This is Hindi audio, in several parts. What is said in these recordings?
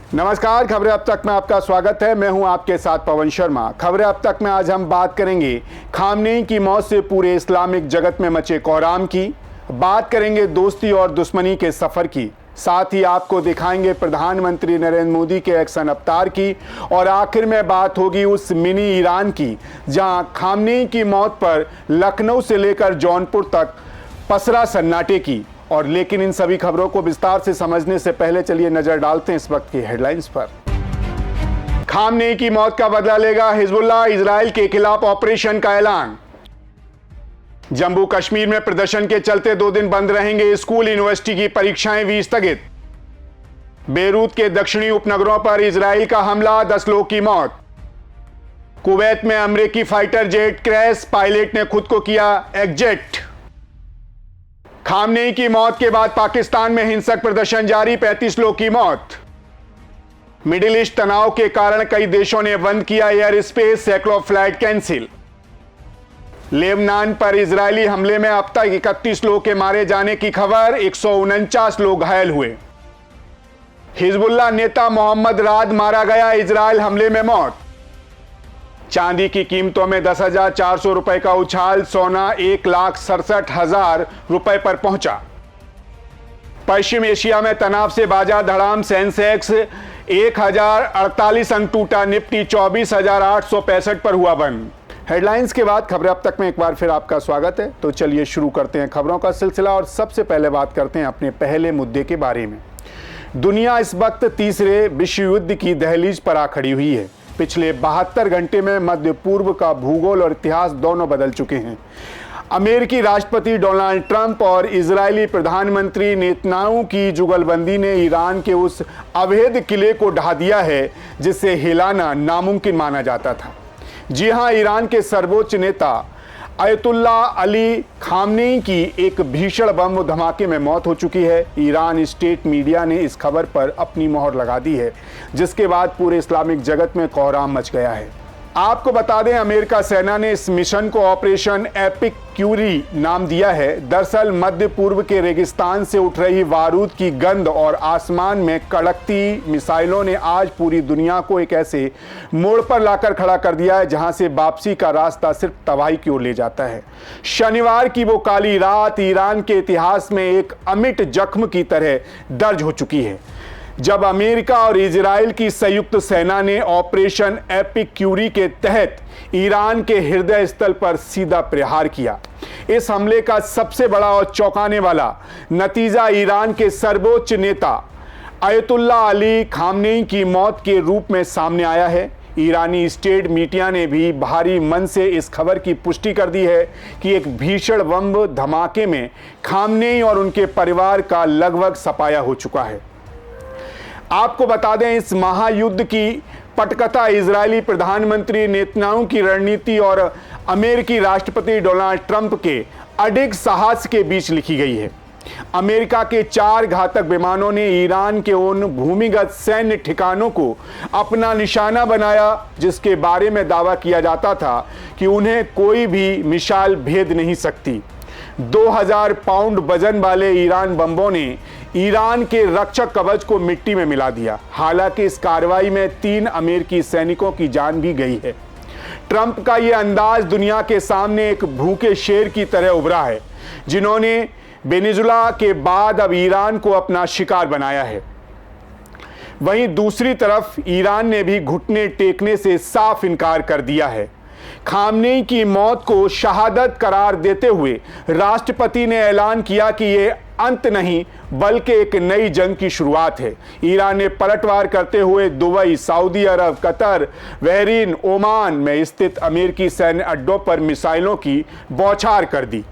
नमस्कार, खबरें अब तक में आपका स्वागत है। मैं हूं आपके साथ पवन शर्मा। खबरें अब तक में आज हम बात करेंगे खामनेई की मौत से पूरे इस्लामिक जगत में मचे कोहराम की, बात करेंगे दोस्ती और दुश्मनी के सफर की, साथ ही आपको दिखाएंगे प्रधानमंत्री नरेंद्र मोदी के एक्शन अवतार की, और आखिर में बात होगी उस मिनी ईरान की जहां खामनेई की मौत पर लखनऊ से लेकर जौनपुर तक पसरा सन्नाटे की। और लेकिन इन सभी खबरों को विस्तार से समझने से पहले चलिए नजर डालते हैं इस वक्त की हेडलाइंस पर। खामनेई की मौत का बदला लेगा हिजबुल्लाह, इजराइल के खिलाफ ऑपरेशन का ऐलान। जम्मू कश्मीर में प्रदर्शन के चलते 2 दिन बंद रहेंगे स्कूल, यूनिवर्सिटी की परीक्षाएं भी स्थगित। बेरूत के दक्षिणी उपनगरों पर इजराइल का हमला, 10 लोगों की मौत। कुवैत में अमेरिकी फाइटर जेट क्रैश, पायलट ने खुद को किया एग्जिट। खामनेई की मौत के बाद पाकिस्तान में हिंसक प्रदर्शन जारी, 35 लोगों की मौत। मिडिल ईस्ट तनाव के कारण कई देशों ने बंद किया एयर स्पेस, सैकड़ों फ्लाइट कैंसिल। लेबनान पर इजरायली हमले में अब तक 31 लोगों के मारे जाने की खबर, 149 लोग घायल हुए। हिजबुल्लाह नेता मोहम्मद राद मारा गया, इजरायल हमले में मौत। चांदी की कीमतों में 10,400 रुपए का उछाल, सोना 1,67,000 रुपए पर पहुंचा। पश्चिम एशिया में तनाव से बाजार धड़ाम, सेंसेक्स 1,048 अंक टूटा, निफ्टी 24,865 पर हुआ बंद। हेडलाइंस के बाद खबरें अब तक में एक बार फिर आपका स्वागत है। तो चलिए शुरू करते हैं खबरों का सिलसिला, और सबसे पहले बात करते हैं अपने पहले मुद्दे के बारे में। दुनिया इस वक्त तीसरे विश्व युद्ध की दहलीज पर आ खड़ी हुई है। पिछले 72 घंटे में मध्य पूर्व का भूगोल और इतिहास दोनों बदल चुके हैं। अमेरिकी राष्ट्रपति डोनाल्ड ट्रंप और इजरायली प्रधानमंत्री नेतन्याहू की जुगलबंदी ने ईरान के उस अवैध किले को ढा दिया है जिसे हिलाना नामुमकिन माना जाता था। जी हां, ईरान के सर्वोच्च नेता अयतुल्लाह अली खामनेई की एक भीषण बम धमाके में मौत हो चुकी है। ईरान स्टेट मीडिया ने इस खबर पर अपनी मोहर लगा दी है, जिसके बाद पूरे इस्लामिक जगत में कोहराम मच गया है। आपको बता दें, अमेरिका सेना ने इस मिशन को ऑपरेशन एपिक क्यूरी नाम दिया है। दरअसल मध्य पूर्व के रेगिस्तान से उठ रही बारूद की गंध और आसमान में कड़कती मिसाइलों ने आज पूरी दुनिया को एक ऐसे मोड़ पर लाकर खड़ा कर दिया है जहां से वापसी का रास्ता सिर्फ तबाही की ओर ले जाता है। शनिवार की वो काली रात ईरान के इतिहास में एक अमिट जख्म की तरह दर्ज हो चुकी है, जब अमेरिका और इजराइल की संयुक्त सेना ने ऑपरेशन एपिक क्यूरी के तहत ईरान के हृदय स्थल पर सीधा प्रहार किया। इस हमले का सबसे बड़ा और चौंकाने वाला नतीजा ईरान के सर्वोच्च नेता अयतुल्लाह अली खामनेई की मौत के रूप में सामने आया है। ईरानी स्टेट मीडिया ने भी भारी मन से इस खबर की पुष्टि कर दी है कि एक भीषण बम धमाके में खामनेई और उनके परिवार का लगभग सफाया हो चुका है। आपको बता दें, इस महायुद्ध की पटकथा इजरायली प्रधानमंत्री नेतन्याहू की रणनीति और अमेरिकी राष्ट्रपति डोनाल्ड ट्रंप के अडिग साहस के बीच लिखी गई है। अमेरिका के 4 घातक विमानों ने ईरान के उन भूमिगत सैन्य ठिकानों को अपना निशाना बनाया जिसके बारे में दावा किया जाता था कि उन्हें कोई भी मिसाइल भेद नहीं सकती। 2000 पाउंड वजन वाले ईरान बम्बों ने ईरान के रक्षक कवच को मिट्टी में मिला दिया। हालांकि इस कार्रवाई में 3 अमेरिकी सैनिकों की जान भी गई है। ट्रंप का यह अंदाज दुनिया के सामने एक भूखे शेर की तरह उभरा है, जिन्होंने वेनेजुला के बाद अब ईरान को अपना शिकार बनाया है। वहीं दूसरी तरफ ईरान ने भी घुटने टेकने से साफ इनकार कर दिया है। खामनेई की मौत को शहादत करार देते हुए राष्ट्रपति ने ऐलान किया कि यह अंत नहीं बल्कि एक नई जंग की शुरुआत है। ईरान ने पलटवार करते हुए दुबई, सऊदी अरब, कतर, बहरीन, ओमान में स्थित अमेरिकी सैन्य अड्डों पर मिसाइलों की बौछार कर दी।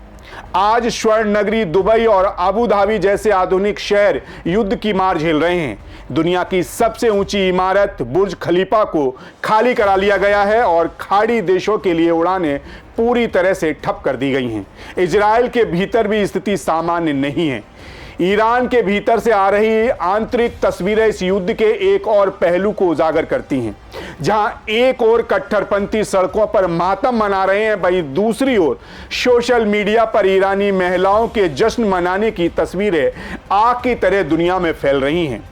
आज स्वर्ण नगरी दुबई और अबू धाबी जैसे आधुनिक शहर युद्ध की मार झेल रहे हैं। दुनिया की सबसे ऊंची इमारत बुर्ज खलीफा को खाली करा लिया गया है और खाड़ी देशों के लिए उड़ानें पूरी तरह से ठप कर दी गई हैं। इजराइल के भीतर भी स्थिति सामान्य नहीं है। ईरान के भीतर से आ रही आंतरिक तस्वीरें इस युद्ध के एक और पहलू को उजागर करती हैं। जहां एक ओर कट्टरपंथी सड़कों पर मातम मना रहे हैं, वहीं दूसरी ओर सोशल मीडिया पर ईरानी महिलाओं के जश्न मनाने की तस्वीरें आग की तरह दुनिया में फैल रही हैं।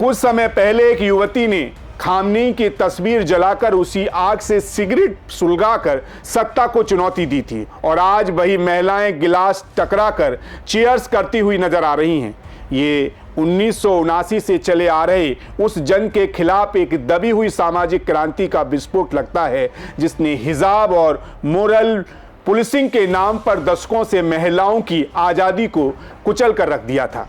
कुछ समय पहले एक युवती ने खामनेई की तस्वीर जलाकर उसी आग से सिगरेट सुलगाकर सत्ता को चुनौती दी थी और आज वही महिलाएं गिलास टकराकर चीयर्स करती हुई नजर आ रही हैं। ये 1979 से चले आ रहे उस जंग के खिलाफ एक दबी हुई सामाजिक क्रांति का विस्फोट लगता है, जिसने हिजाब और मोरल पुलिसिंग के नाम पर दशकों से महिलाओं की आज़ादी को कुचल कर रख दिया था।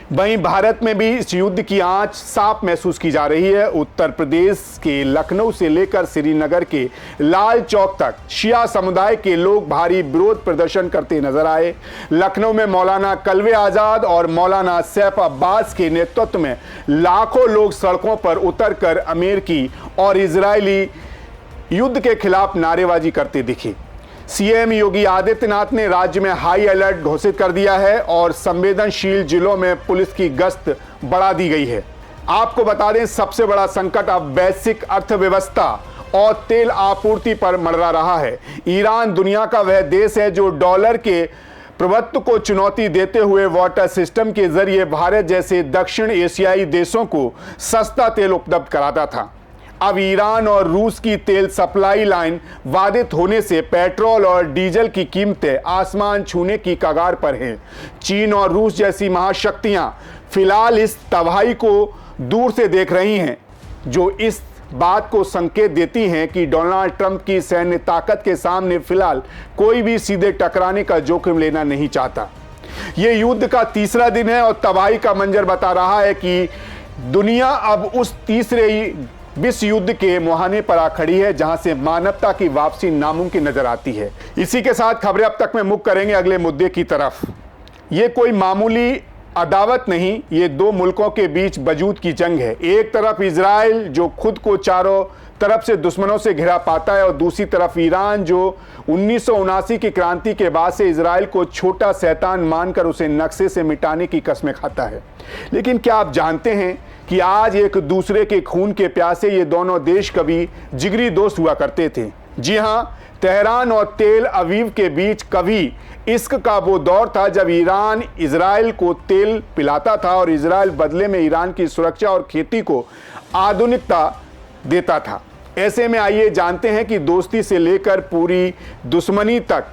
वहीं भारत में भी इस युद्ध की आंच साफ महसूस की जा रही है। उत्तर प्रदेश के लखनऊ से लेकर श्रीनगर के लाल चौक तक शिया समुदाय के लोग भारी विरोध प्रदर्शन करते नजर आए। लखनऊ में मौलाना कल्बे आज़ाद और मौलाना सैफ अब्बास के नेतृत्व में लाखों लोग सड़कों पर उतरकर अमेरिकी और इजरायली युद्ध के खिलाफ नारेबाजी करते दिखे। सीएम योगी आदित्यनाथ ने राज्य में हाई अलर्ट घोषित कर दिया है और संवेदनशील जिलों में पुलिस की गश्त बढ़ा दी गई है। आपको बता दें, सबसे बड़ा संकट अब वैश्विक अर्थव्यवस्था और तेल आपूर्ति पर मंडरा रहा है। ईरान दुनिया का वह देश है जो डॉलर के प्रभुत्व को चुनौती देते हुए वाटर सिस्टम के जरिए भारत जैसे दक्षिण एशियाई देशों को सस्ता तेल उपलब्ध कराता था। अब ईरान और रूस की तेल सप्लाई लाइन बाधित होने से पेट्रोल और डीजल की कीमतें आसमान छूने की कगार पर हैं। चीन और रूस जैसी महाशक्तियां फिलहाल इस तबाही को दूर से देख रही हैं, जो इस बात को संकेत देती हैं कि डोनाल्ड ट्रंप की सैन्य ताकत के सामने फिलहाल कोई भी सीधे टकराने का जोखिम लेना नहीं चाहता। ये युद्ध का तीसरा दिन है और तबाही का मंजर बता रहा है कि दुनिया अब उस तीसरे विश्व युद्ध के मुहाने पर आ खड़ी है, जहां से मानवता की वापसी नामुमकिन नजर आती है। इसी के साथ खबरें अब तक में मुख करेंगे अगले मुद्दे की तरफ। ये कोई मामूली अदावत नहीं, ये दो मुल्कों के बीच वजूद की जंग है। एक तरफ इजराइल जो खुद को चारों तरफ से दुश्मनों से घिरा पाता है और दूसरी तरफ ईरान जो 1979 की क्रांति के बाद से इजराइल को छोटा शैतान मानकर उसे नक्शे से मिटाने की कस्में खाता है। लेकिन क्या आप जानते हैं कि आज एक दूसरे के खून के प्यासे ये दोनों देश कभी जिगरी दोस्त हुआ करते थे। जी हाँ, तेहरान और तेल अवीव के बीच कभी इश्क का वो दौर था जब ईरान इजराइल को तेल पिलाता था और इजराइल बदले में ईरान की सुरक्षा और खेती को आधुनिकता देता था। ऐसे में आइए जानते हैं कि दोस्ती से लेकर पूरी दुश्मनी तक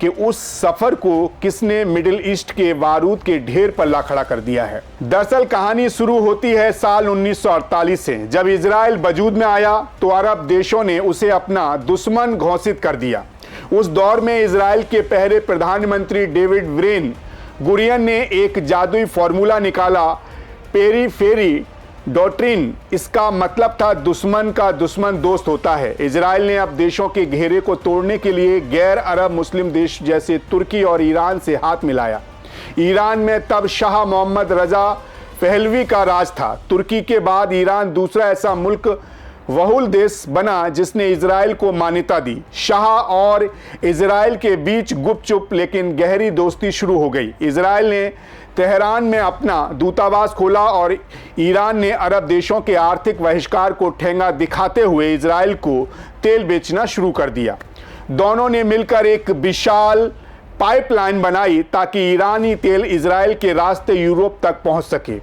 कि उस सफर को किसने मिडिल ईस्ट के बारूद के ढेर पर ला खड़ा कर दिया है। दरअसल कहानी शुरू होती है साल 1948 से। जब इजराइल वजूद में आया तो अरब देशों ने उसे अपना दुश्मन घोषित कर दिया। उस दौर में इजराइल के पहले प्रधानमंत्री डेविड बेन गुरियन ने एक जादुई फॉर्मूला निकाला, पेरीफेरी डॉक्ट्रिन। इसका मतलब था दुश्मन का दुश्मन दोस्त होता है। इजराइल ने अब देशों के घेरे को तोड़ने के लिए गैर अरब मुस्लिम देश जैसे तुर्की और ईरान से हाथ मिलाया। ईरान में तब शाह मोहम्मद रजा पहलवी का राज था। तुर्की के बाद ईरान दूसरा ऐसा मुल्क वहुल देश बना जिसने इजराइल को मान्यता दी। शाह और इजराइल के बीच गुपचुप लेकिन गहरी दोस्ती शुरू हो गई। इजराइल ने तेहरान में अपना दूतावास खोला और ईरान ने अरब देशों के आर्थिक बहिष्कार को ठेंगा दिखाते हुए इजराइल को तेल बेचना शुरू कर दिया। दोनों ने मिलकर एक विशाल पाइपलाइन बनाई ताकि ईरानी तेल इजराइल के रास्ते यूरोप तक पहुंच सके।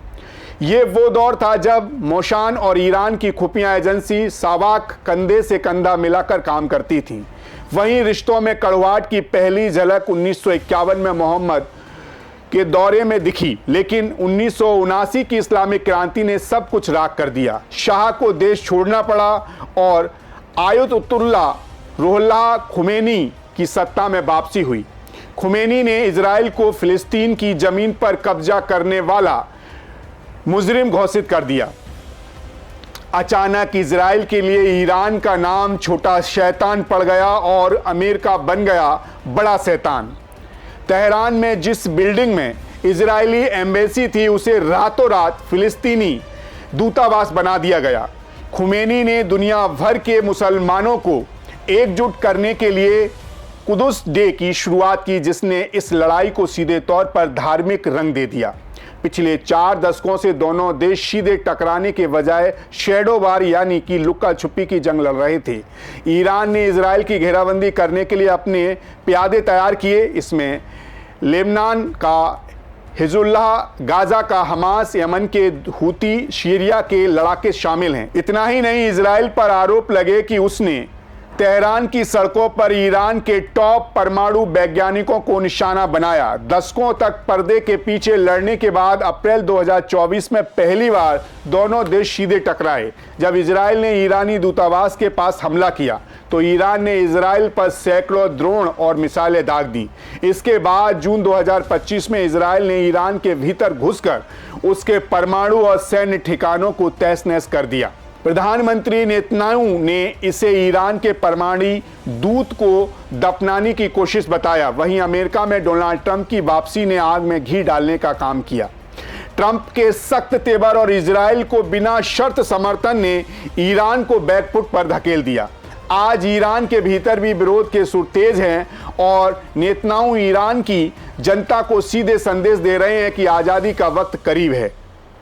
ये वो दौर था जब मोशान और ईरान की खुफिया एजेंसी सावाक कंधे से कंधा मिलाकर काम करती थी। वहीं रिश्तों में कड़वाहट की पहली झलक 1951 में मोहम्मद के दौरे में दिखी, लेकिन 1979 की इस्लामिक क्रांति ने सब कुछ राख कर दिया। शाह को देश छोड़ना पड़ा और आयतुल्लाह रूहुल्लाह खुमैनी की सत्ता में वापसी हुई। खुमैनी ने इजराइल को फिलिस्तीन की जमीन पर कब्जा करने वाला मुजरिम घोषित कर दिया। अचानक इजराइल के लिए ईरान का नाम छोटा शैतान पड़ गया और अमेरिका बन गया बड़ा शैतान। तेहरान में जिस बिल्डिंग में इजरायली एम्बेसी थी उसे रातों रात फिलिस्तीनी दूतावास बना दिया गया। खुमैनी ने दुनिया भर के मुसलमानों को एकजुट करने के लिए कुदस डे की शुरुआत की, जिसने इस लड़ाई को सीधे तौर पर धार्मिक रंग दे दिया। पिछले 4 दशकों से दोनों देश सीधे टकराने के बजाय शैडो वार यानी कि लुक्का छुपी की जंग लड़ रहे थे। ईरान ने इजराइल की घेराबंदी करने के लिए अपने प्यादे तैयार किए। इसमें लेबनान का हिजबुल्लाह, गाजा का हमास, यमन के हूती, सीरिया के लड़ाके शामिल हैं। इतना ही नहीं, इजराइल पर आरोप लगे कि उसने तेहरान की सड़कों पर ईरान के टॉप परमाणु वैज्ञानिकों को निशाना बनाया। दशकों तक पर्दे के पीछे लड़ने के बाद अप्रैल 2024 में पहली बार दोनों देश सीधे टकराए। जब इजराइल ने ईरानी दूतावास के पास हमला किया तो ईरान ने इजराइल पर सैकड़ों ड्रोन और मिसाइलें दाग दी। इसके बाद जून 2025 में इजराइल ने ईरान के भीतर घुसकर उसके परमाणु और सैन्य ठिकानों को तहस-नहस कर दिया। प्रधानमंत्री नेतन्याहू ने इसे ईरान के परमाणु दूत को दफनाने की कोशिश बताया। वहीं अमेरिका में डोनाल्ड ट्रंप की वापसी ने आग में घी डालने का काम किया। ट्रंप के सख्त तेवर और इजराइल को बिना शर्त समर्थन ने ईरान को बैकफुट पर धकेल दिया। आज ईरान के भीतर भी विरोध के सुर तेज हैं और नेतन्याहू ईरान की जनता को सीधे संदेश दे रहे हैं कि आज़ादी का वक्त करीब है।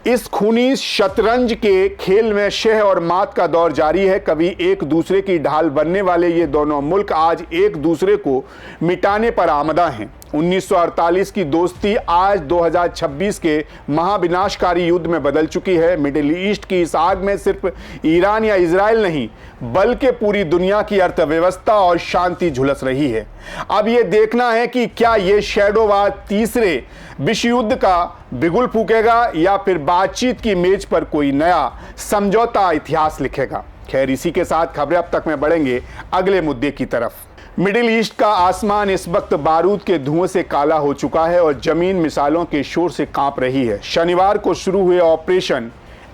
इस खूनी शतरंज के खेल में शह और मात का दौर जारी है। कभी एक दूसरे की ढाल बनने वाले ये दोनों मुल्क आज एक दूसरे को मिटाने पर आमदा हैं। 1948 की दोस्ती आज 2026 के महाविनाशकारी युद्ध में बदल चुकी है। मिडिल ईस्ट की इस आग में सिर्फ ईरान या इजराइल नहीं बल्कि पूरी दुनिया की अर्थव्यवस्था और शांति झुलस रही है। अब ये देखना है कि क्या ये शैडो वार तीसरे विश्व युद्ध का बिगुल फूकेगा या फिर बातचीत की मेज पर कोई नया समझौता इतिहास लिखेगा। खैर, इसी के साथ खबरें अब तक में बढ़ेंगे अगले मुद्दे की तरफ। मिडिल ईस्ट का आसमान इस वक्त बारूद के धुएं से काला हो चुका है और जमीन मिसाइलों के शोर से कांप रही है। शनिवार को शुरू हुए ऑपरेशन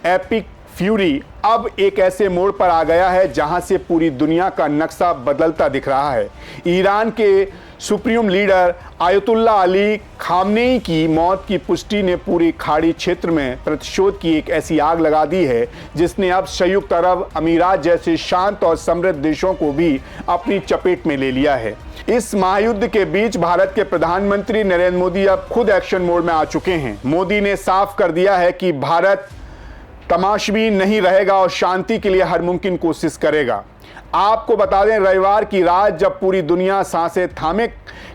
एपिक फ्यूरी अब एक ऐसे मोड़ पर आ गया है जहां से पूरी दुनिया का नक्शा बदलता दिख रहा है। ईरान के supreme leader Ayatollah Ali Khamenei की मौत की पुष्टि ने पूरी खाड़ी क्षेत्र में प्रतिशोध की एक ऐसी आग लगा दी है जिसने अब संयुक्त अरब अमीरात जैसे शांत और समृद्ध देशों को भी अपनी चपेट में ले लिया है। इस महायुद्ध के बीच भारत के प्रधानमंत्री नरेंद्र मोदी अब खुद एक्शन मोड में आ चुके हैं। मोदी ने साफ कर दिया है कि भारत तमाशबीन नहीं रहेगा और शांति के लिए हर मुमकिन कोशिश करेगा। आपको बता दें, रविवार की रात जब पूरी दुनिया सांसें थामे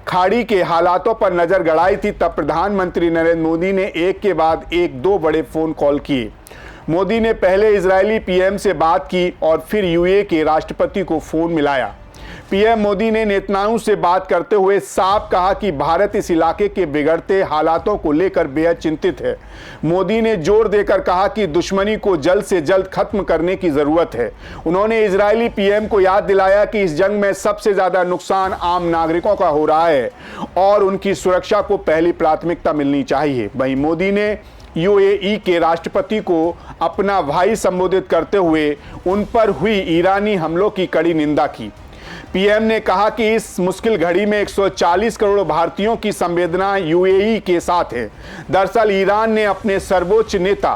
खाड़ी के हालातों पर नजर गड़ाई थी, तब प्रधानमंत्री नरेंद्र मोदी ने एक के बाद एक दो बड़े फोन कॉल किए। मोदी ने पहले इजरायली पीएम से बात की और फिर यूएई के राष्ट्रपति को फोन मिलाया। पीएम मोदी ने नेतन्याहू से बात करते हुए साफ कहा कि भारत इस इलाके के बिगड़ते हालातों को लेकर बेहद चिंतित है। मोदी ने जोर देकर कहा कि दुश्मनी को जल्द से जल्द खत्म करने की जरूरत है। उन्होंने इजरायली पीएम को याद दिलाया कि इस जंग में सबसे ज्यादा नुकसान आम नागरिकों का हो रहा है और उनकी सुरक्षा को पहली प्राथमिकता मिलनी चाहिए। वहीं मोदी ने यूएई के राष्ट्रपति को अपना भाई संबोधित करते हुए उन पर हुई ईरानी हमलों की कड़ी निंदा की। पीएम ने कहा कि इस मुश्किल घड़ी में 140 करोड़ भारतीयों की संवेदना यूएई के साथ है। दरअसल ईरान ने अपने सर्वोच्च नेता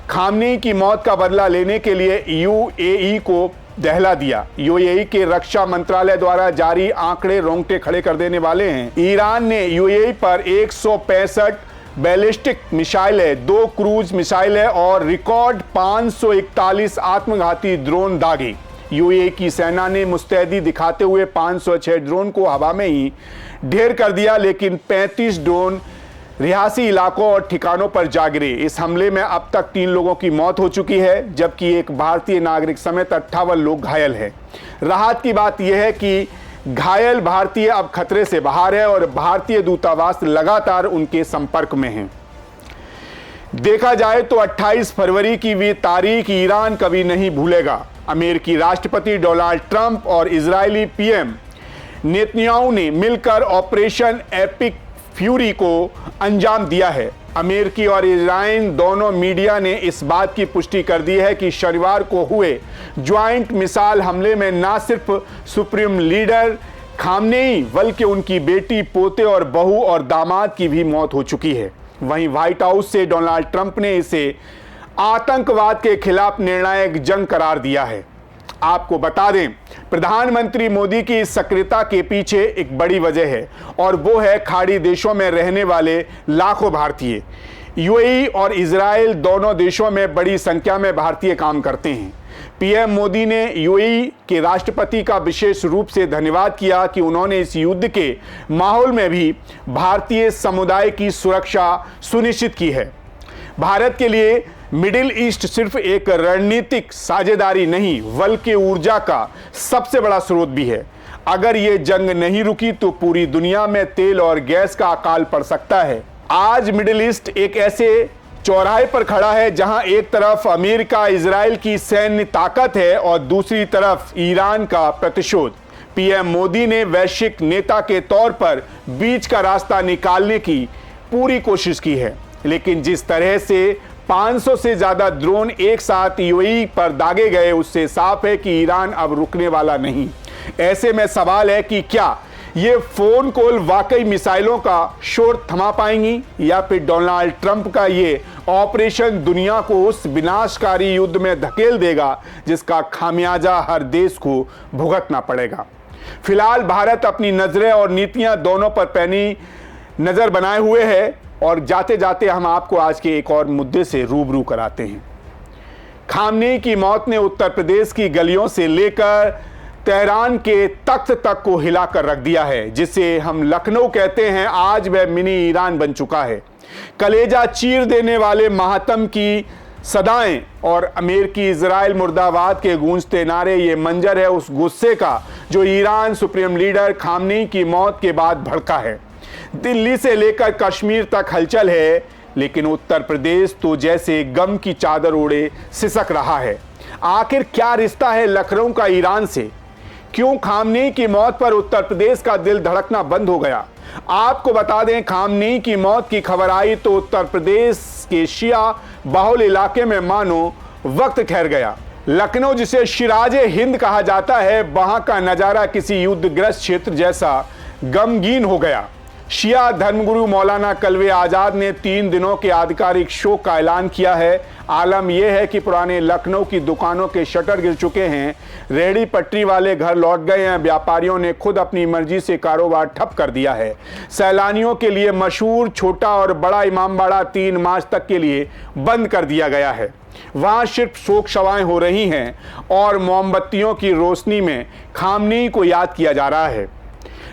खामनेई की मौत का बदला लेने के लिए यूएई को दहला दिया। यूएई के रक्षा मंत्रालय द्वारा जारी आंकड़े रोंगटे खड़े कर देने वाले हैं। ईरान ने यूएई पर 165 बैलिस्टिक मिसाइलें, 2 क्रूज मिसाइलें और रिकॉर्ड 541 आत्मघाती ड्रोन दागे। यूएई की सेना ने मुस्तैदी दिखाते हुए 506 ड्रोन को हवा में ही ढेर कर दिया, लेकिन 35 ड्रोन रिहायशी इलाकों और ठिकानों पर जा गिरे। इस हमले में अब तक 3 लोगों की मौत हो चुकी है, जबकि एक भारतीय नागरिक समेत 58 लोग घायल हैं। राहत की बात यह है कि घायल भारतीय अब खतरे से बाहर है और भारतीय दूतावास लगातार उनके संपर्क में है। देखा जाए तो 28 फरवरी की वे तारीख ईरान कभी नहीं भूलेगा। अमेरिकी राष्ट्रपति डोनाल्ड ट्रंप और इजरायली पीएम नेतन्याहू ने मिलकर ऑपरेशन एपिक फ्यूरी को अंजाम दिया है। अमेरिकी और इजराइल दोनों मीडिया ने इस बात की पुष्टि कर दी है कि शनिवार को हुए ज्वाइंट मिसाइल हमले में न सिर्फ सुप्रीम लीडर खामनेई बल्कि उनकी बेटी, पोते और बहू और दामाद की भी मौत हो चुकी है। वहीं व्हाइट हाउस से डोनाल्ड ट्रंप ने इसे आतंकवाद के खिलाफ निर्णायक जंग करार दिया है। आपको बता दें, प्रधानमंत्री मोदी की इस सक्रियता के पीछे एक बड़ी वजह है और वो है खाड़ी देशों में रहने वाले लाखों भारतीय। यूएई और इजराइल दोनों देशों में बड़ी संख्या में भारतीय काम करते हैं। पीएम मोदी ने यूएई के राष्ट्रपति का विशेष रूप से धन्यवाद किया कि उन्होंने इस युद्ध के माहौल में भी भारतीय समुदाय की सुरक्षा सुनिश्चित की है। भारत के लिए मिडिल ईस्ट सिर्फ एक रणनीतिक साझेदारी नहीं बल्कि ऊर्जा का सबसे बड़ा स्रोत भी है। अगर ये जंग नहीं रुकी तो पूरी दुनिया में तेल और गैस का अकाल पड़ सकता है। आज मिडिल ईस्ट एक ऐसे चौराहे पर खड़ा है जहां एक तरफ अमेरिका इजराइल की सैन्य ताकत है और दूसरी तरफ ईरान का प्रतिशोध। पीएम मोदी ने वैश्विक नेता के तौर पर बीच का रास्ता निकालने की पूरी कोशिश की है, लेकिन जिस तरह से 500 से ज्यादा ड्रोन एक साथ यूएई पर दागे गए उससे साफ है कि ईरान अब रुकने वाला नहीं। ऐसे में सवाल है कि क्या ये फोन कॉल वाकई मिसाइलों का शोर थमा पाएंगी या फिर डोनाल्ड ट्रंप का ये ऑपरेशन दुनिया को उस विनाशकारी युद्ध में धकेल देगा जिसका खामियाजा हर देश को भुगतना पड़ेगा। फिलहाल भारत अपनी नजरें और नीतियां दोनों पर पैनी नजर बनाए हुए है और जाते जाते हम आपको आज के एक और मुद्दे से रूबरू कराते हैं। खामनेई की मौत ने उत्तर प्रदेश की गलियों से लेकर तेहरान के तख्त तक को हिलाकर रख दिया है, जिसे हम लखनऊ कहते हैं। आज वह मिनी ईरान बन चुका है। कलेजा चीर देने वाले मातम की सदाएं और अमेरिकी इजराइल मुर्दाबाद के गूंजते नारे, ये मंजर है उस गुस्से का जो ईरान सुप्रीम लीडर खामनेई की मौत के बाद भड़का है। दिल्ली से लेकर कश्मीर तक हलचल है, लेकिन उत्तर प्रदेश तो जैसे गम की चादर ओढ़े सिसक रहा है। आखिर क्या रिश्ता है लखनऊ का ईरान से? क्यों खामनेई की मौत पर उत्तर प्रदेश का दिल धड़कना बंद हो गया? आपको बता दें, खामनेई की मौत की खबर आई तो उत्तर प्रदेश के शिया बाहुल इलाके में मानो वक्त ठहर गया। लखनऊ, जिसे शिराजे हिंद कहा जाता है, वहां का नजारा किसी युद्धग्रस्त क्षेत्र जैसा गमगीन हो गया। शिया धर्मगुरु मौलाना कल्वे आजाद ने 3 दिनों के आधिकारिक शोक का ऐलान किया है। आलम यह है कि पुराने लखनऊ की दुकानों के शटर गिर चुके हैं, रेहड़ी पटरी वाले घर लौट गए हैं, व्यापारियों ने खुद अपनी मर्जी से कारोबार ठप कर दिया है। सैलानियों के लिए मशहूर छोटा और बड़ा इमामबाड़ा 3 मार्च तक के लिए बंद कर दिया गया है। वहां सिर्फ शोक सभाएं हो रही हैं और मोमबत्तियों की रोशनी में खामनेई को याद किया जा रहा है।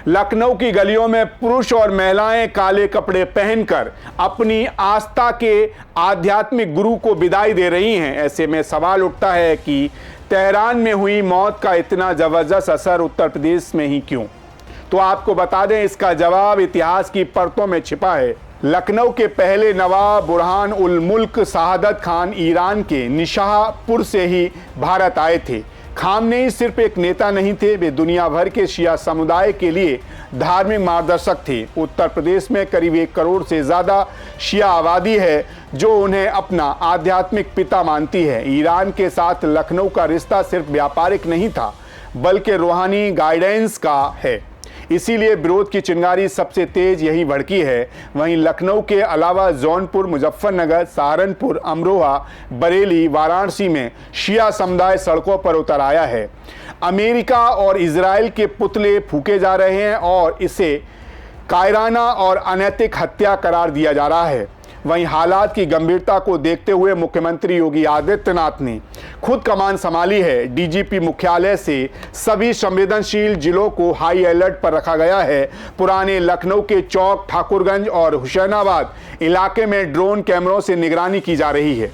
लखनऊ की गलियों में पुरुष और महिलाएं काले कपड़े पहनकर अपनी आस्था के आध्यात्मिक गुरु को विदाई दे रही हैं। ऐसे में सवाल उठता है कि तेहरान में हुई मौत का इतना जबरदस्त असर उत्तर प्रदेश में ही क्यों? तो आपको बता दें, इसका जवाब इतिहास की परतों में छिपा है। लखनऊ के पहले नवाब बुरहान उल मुल्क शहादत खान ईरान के निशाहपुर से ही भारत आए थे। खामनेई सिर्फ एक नेता नहीं थे, वे दुनिया भर के शिया समुदाय के लिए धार्मिक मार्गदर्शक थे। उत्तर प्रदेश में करीब 1 करोड़ से ज़्यादा शिया आबादी है जो उन्हें अपना आध्यात्मिक पिता मानती है। ईरान के साथ लखनऊ का रिश्ता सिर्फ व्यापारिक नहीं था बल्कि रूहानी गाइडेंस का है। इसीलिए विरोध की चिंगारी सबसे तेज यही भड़की है। वहीं लखनऊ के अलावा जौनपुर, मुजफ्फरनगर, सहारनपुर, अमरोहा, बरेली, वाराणसी में शिया समुदाय सड़कों पर उतर आया है। अमेरिका और इजराइल के पुतले फूके जा रहे हैं और इसे कायराना और अनैतिक हत्या करार दिया जा रहा है। वहीं हालात की गंभीरता को देखते हुए मुख्यमंत्री योगी आदित्यनाथ ने खुद कमान संभाली है। डीजीपी मुख्यालय से सभी संवेदनशील जिलों को हाई अलर्ट पर रखा गया है। पुराने लखनऊ के चौक, ठाकुरगंज और हुसैनाबाद इलाके में ड्रोन कैमरों से निगरानी की जा रही है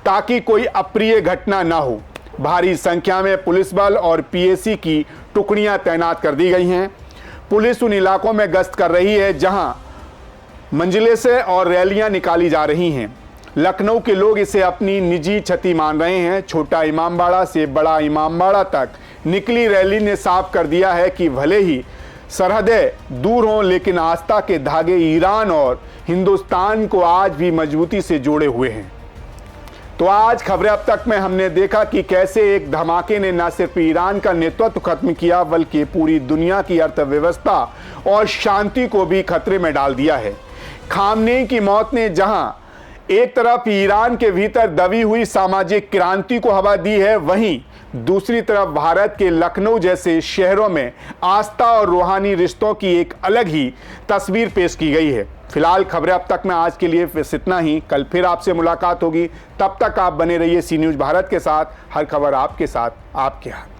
ताकि कोई अप्रिय घटना न हो। भारी संख्या में पुलिस बल और पीएसी की टुकड़ियां तैनात कर दी गई हैं। पुलिस उन इलाकों में गश्त कर रही है जहां मंजिले से और रैलियां निकाली जा रही हैं। लखनऊ के लोग इसे अपनी निजी क्षति मान रहे हैं। छोटा इमामबाड़ा से बड़ा इमामबाड़ा तक निकली रैली ने साफ कर दिया है कि भले ही सरहदें दूर हों, लेकिन आस्था के धागे ईरान और हिंदुस्तान को आज भी मजबूती से जोड़े हुए हैं। तो आज खबरें अब तक में हमने देखा कि कैसे एक धमाके ने न सिर्फ ईरान का नेतृत्व खत्म किया बल्कि पूरी दुनिया की अर्थव्यवस्था और शांति को भी खतरे में डाल दिया है। खामनेई की मौत ने जहां एक तरफ ईरान के भीतर दबी हुई सामाजिक क्रांति को हवा दी है, वहीं दूसरी तरफ भारत के लखनऊ जैसे शहरों में आस्था और रूहानी रिश्तों की एक अलग ही तस्वीर पेश की गई है। फिलहाल खबरें अब तक में आज के लिए बस इतना ही। कल फिर आपसे मुलाकात होगी, तब तक आप बने रहिए सी न्यूज़ भारत के साथ। हर खबर आपके साथ, आपके हाथ।